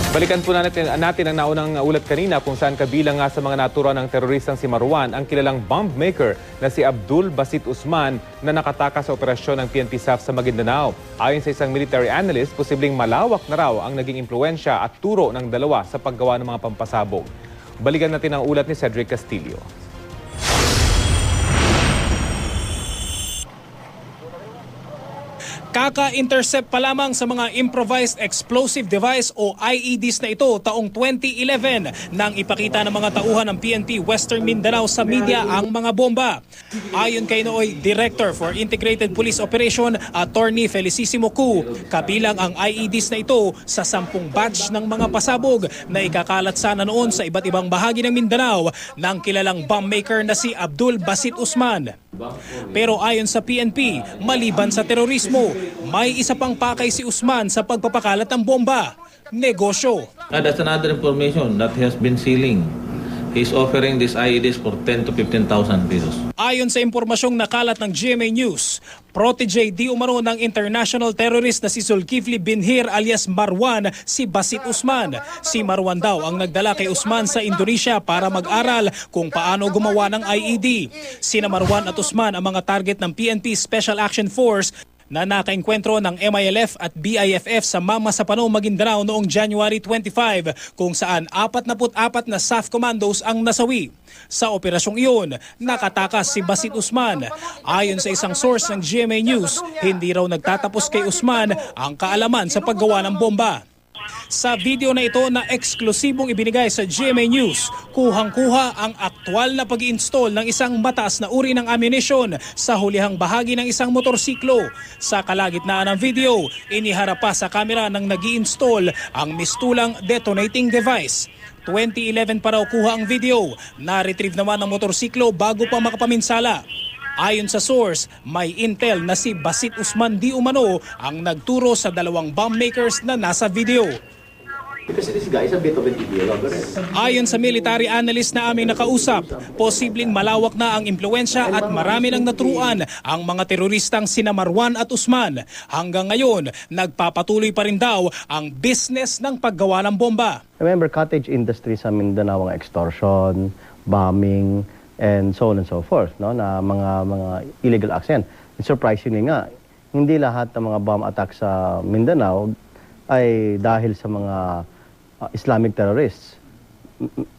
Balikan po natin ang naunang ulat kanina kung saan kabilang nga sa mga naturan ng teroristang si Marwan ang kilalang bomb maker na si Abdul Basit Usman na nakatakas sa operasyon ng PNP SAF sa Maguindanao. Ayon sa isang military analyst, posibleng malawak na raw ang naging impluensya at turo ng dalawa sa paggawa ng mga pampasabog. Balikan natin ang ulat ni Cedric Castillo. Kaka-intercept pa lamang sa mga improvised explosive device o IEDs na ito taong 2011 nang ipakita ng mga tauhan ng PNP Western Mindanao sa media ang mga bomba. Ayon kay nooy Director for Integrated Police Operation, Attorney Felicissimo Cu, kabilang ang IEDs na ito sa 10 batch ng mga pasabog na ikakalat sana noon sa iba't ibang bahagi ng Mindanao ng kilalang bomb maker na si Abdul Basit Usman. Pero ayon sa PNP, maliban sa terorismo, may isa pang pakay si Usman sa pagpapakalat ng bomba, negosyo. That's another information that he has been selling. He's offering these IEDs for 10 to 15,000 pesos. Ayon sa impormasyong nakalat ng GMA News, protege di umano ng international terrorist na si Zulkifli Binhir alias Marwan si Basit Usman. Si Marwan daw ang nagdala kay Usman sa Indonesia para mag-aral kung paano gumawa ng IED. Sina Marwan at Usman ang mga target ng PNP Special Action Force na nakaengkwentro ng MILF at BIFF sa Mamasapanao, Maguindanao noong January 25 kung saan 44 na SAF commandos ang nasawi. Sa operasyong iyon, nakatakas si Basit Usman. Ayon sa isang source ng GMA News, hindi raw nagtatapos kay Usman ang kaalaman sa paggawa ng bomba. Sa video na ito na eksklusibong ibinigay sa GMA News, kuhang-kuha ang aktwal na pag-i-install ng isang mataas na uri ng ammunition sa hulihang bahagi ng isang motorsiklo. Sa kalagitnaan ng video, iniharap pa sa kamera ng nag-i-install ang mistulang detonating device. 2011 pa raw kuha ang video, na-retrieve naman ang motorsiklo bago pa makapaminsala. Ayon sa source, may intel na si Basit Usman di umano ang nagturo sa dalawang bomb makers na nasa video. Because this guy is a bit of an ideologue. Ayon sa military analyst na aming nakausap, posibleng malawak na ang impluensya at marami nang naturuan ang mga teroristang sina Marwan at Usman. Hanggang ngayon, nagpapatuloy pa rin daw ang business ng paggawa ng bomba. Remember, cottage industry sa Mindanao, ang extortion, bombing, and so on and so forth, no, na mga illegal acts yan. And surprisingly nga, hindi lahat ng mga bomb attacks sa Mindanao ay dahil sa mga Islamic terrorists.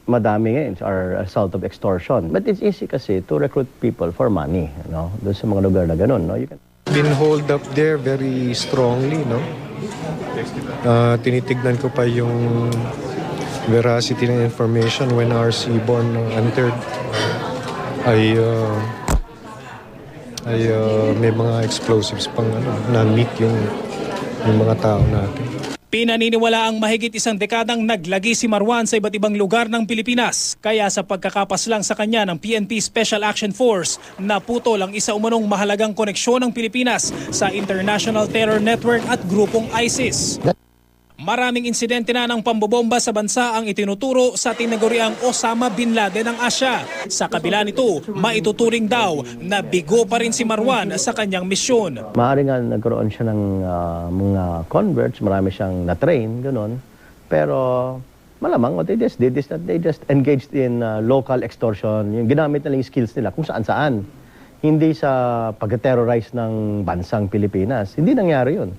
Madami ngayon are a result of extortion. But it's easy kasi to recruit people for money, no, doon sa mga lugar na ganun, no. You can been hold up there very strongly, no. Tinitignan ko pa yung veracity ng information when our seaborn entered. Ay may mga explosives pang na-meet yung mga tao natin. Pinaniniwala ang mahigit isang dekadang naglagi si Marwan sa iba't ibang lugar ng Pilipinas. Kaya sa pagkakapas lang sa kanya ng PNP Special Action Force, naputol ang isa umanong mahalagang koneksyon ng Pilipinas sa International Terror Network at grupong ISIS. Maraming insidente na ng pambobomba sa bansa ang itinuturo sa tinaguriang Osama Bin Laden ng Asya. Sa kabila nito, maituturing daw na bigo pa rin si Marwan sa kanyang misyon. Maaari nga nagkaroon siya ng mga converts, marami siyang na-train, gano'n. Pero malamang what they just did is that they just engaged in local extortion. Yung ginamit nila yung skills nila kung saan-saan. Hindi sa pag-terrorize ng bansang Pilipinas. Hindi nangyari yun.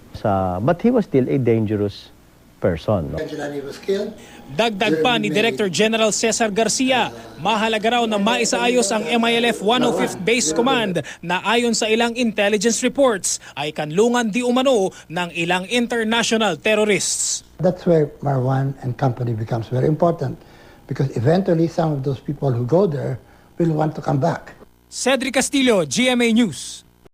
But he was still a dangerous person. No? Dagdag pa ni Director General Cesar Garcia, mahalaga raw na maisaayos ang MILF 105th Base Command na ayon sa ilang intelligence reports ay kanlungan di umano ng ilang international terrorists. That's where Marwan and company becomes very important because eventually some of those people who go there will want to come back. Cedric Castillo, GMA News.